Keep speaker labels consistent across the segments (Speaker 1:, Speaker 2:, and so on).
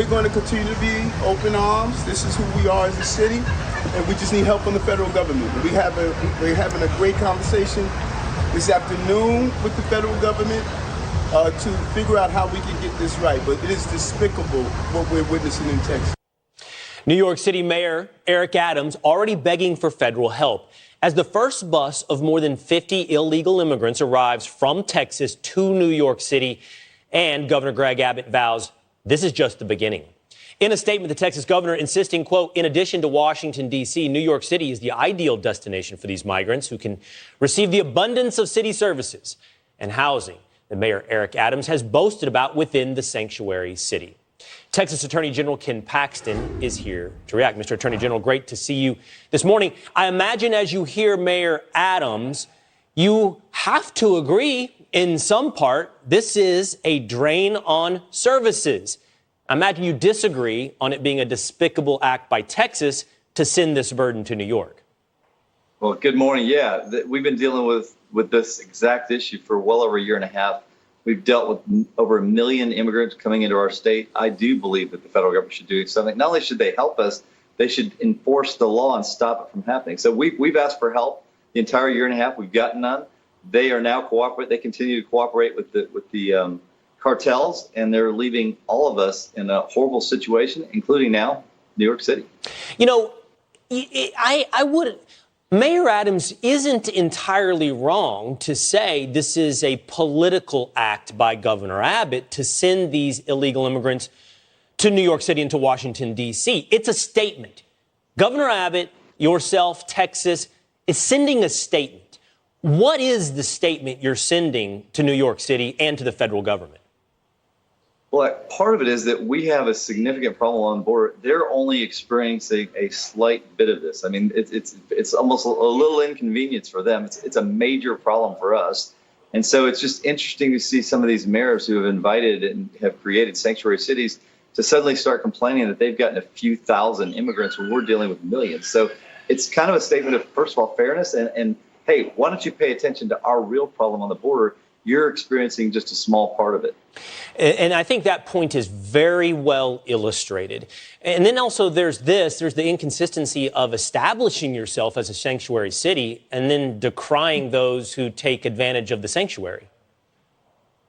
Speaker 1: We're going to continue to be open arms. This is who we are as a city, and we just need help from the federal government. We're having a great conversation this afternoon with the federal government to figure out how we can get this right. But it is despicable what we're witnessing in Texas.
Speaker 2: New York City Mayor Eric Adams already begging for federal help as the first bus of more than 50 illegal immigrants arrives from Texas to New York City, and Governor Greg Abbott vows this is just the beginning. In a statement, the Texas governor insisting, quote, in addition to Washington, D.C., New York City is the ideal destination for these migrants who can receive the abundance of city services and housing that Mayor Eric Adams has boasted about within the sanctuary city. Texas Attorney General Ken Paxton is here to react. Mr. Attorney General, great to see you this morning. I imagine as you hear Mayor Adams, you have to agree in some part this is a drain on services. I imagine you disagree on it being a despicable act by Texas to send this burden to New York.
Speaker 3: Well, good morning. Yeah, we've been dealing with this exact issue for well over a year and a half. We've dealt with over 1 million immigrants coming into our state. I do believe that the federal government should do something. Not only should they help us, they should enforce the law and stop it from happening. So we've asked for help the entire year and a half. We've gotten none. They are now cooperate. They continue to cooperate with the cartels, and they're leaving all of us in a horrible situation, including now New York City.
Speaker 2: You know, I would. Mayor Adams isn't entirely wrong to say this is a political act by Governor Abbott to send these illegal immigrants to New York City and to Washington, D.C. It's a statement. Governor Abbott, yourself, Texas, is sending a statement. What is the statement you're sending to New York City and to the federal government?
Speaker 3: Well, part of it is that we have a significant problem on the border. They're only experiencing a slight bit of this. I mean, it's almost a little inconvenience for them. It's a major problem for us. And so it's just interesting to see some of these mayors who have invited and have created sanctuary cities to suddenly start complaining that they've gotten a few thousand immigrants when we're dealing with millions. So it's kind of a statement of, first of all, fairness and hey, why don't you pay attention to our real problem on the border? You're experiencing just a small part of it.
Speaker 2: And I think that point is very well illustrated. And then also there's the inconsistency of establishing yourself as a sanctuary city and then decrying those who take advantage of the sanctuary.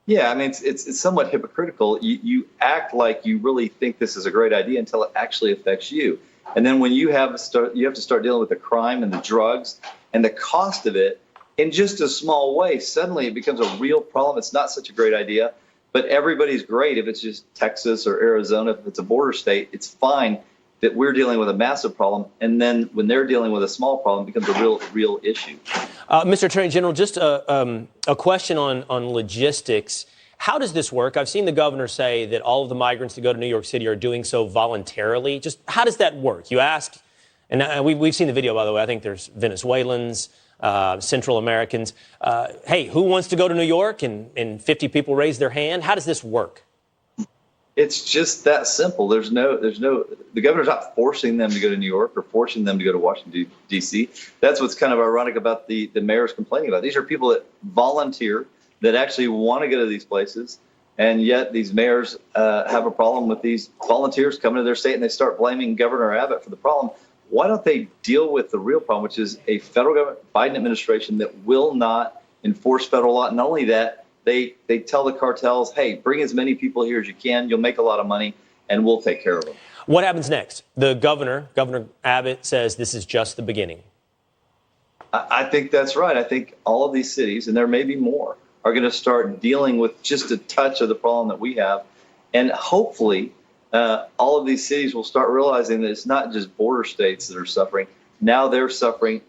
Speaker 3: Yeah, I mean, it's somewhat hypocritical. You act like you really think this is a great idea until it actually affects you. And then when you have to start dealing with the crime and the drugs and the cost of it, in just a small way, suddenly it becomes a real problem. It's not such a great idea, but everybody's great if it's just Texas or Arizona. If it's a border state, it's fine that we're dealing with a massive problem. And then when they're dealing with a small problem, it becomes a real issue.
Speaker 2: Mr. Attorney General, just a question on logistics. How does this work? I've seen the governor say that all of the migrants that go to New York City are doing so voluntarily. Just how does that work? You ask, and we've seen the video, by the way. I think there's Venezuelans, Central Americans. Hey, who wants to go to New York? And 50 people raise their hand. How does this work?
Speaker 3: It's just that simple. The governor's not forcing them to go to New York or forcing them to go to Washington, D.C. That's what's kind of ironic about the mayors complaining about. These are people that volunteer, that actually want to go to these places. And yet these mayors have a problem with these volunteers coming to their state, and they start blaming Governor Abbott for the problem. Why don't they deal with the real problem, which is a federal government, Biden administration that will not enforce federal law? Not only that, they tell the cartels, hey, bring as many people here as you can. You'll make a lot of money, and we'll take care of them.
Speaker 2: What happens next? The Governor Abbott, says this is just the beginning.
Speaker 3: I think that's right. I think all of these cities, and there may be more, are going to start dealing with just a touch of the problem that we have. And hopefully, all of these cities will start realizing that it's not just border states that are suffering. Now they're suffering,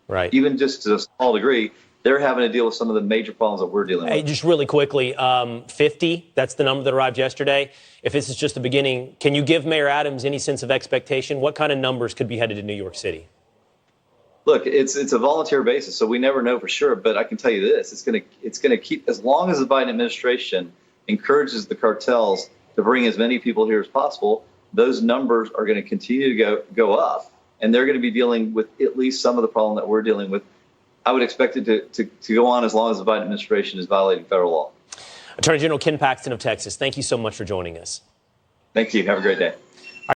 Speaker 2: right?
Speaker 3: Even just to a small degree. They're having to deal with some of the major problems that we're dealing with.
Speaker 2: Hey, just really quickly, 50, that's the number that arrived yesterday. If this is just the beginning, can you give Mayor Adams any sense of expectation? What kind of numbers could be headed to New York City?
Speaker 3: Look, it's a volunteer basis, so we never know for sure. But I can tell you this: it's going to keep, as long as the Biden administration encourages the cartels to bring as many people here as possible, those numbers are going to continue to go up, and they're going to be dealing with at least some of the problem that we're dealing with. I would expect it to go on as long as the Biden administration is violating federal law.
Speaker 2: Attorney General Ken Paxton of Texas, thank you so much for joining us.
Speaker 3: Thank you. Have a great day.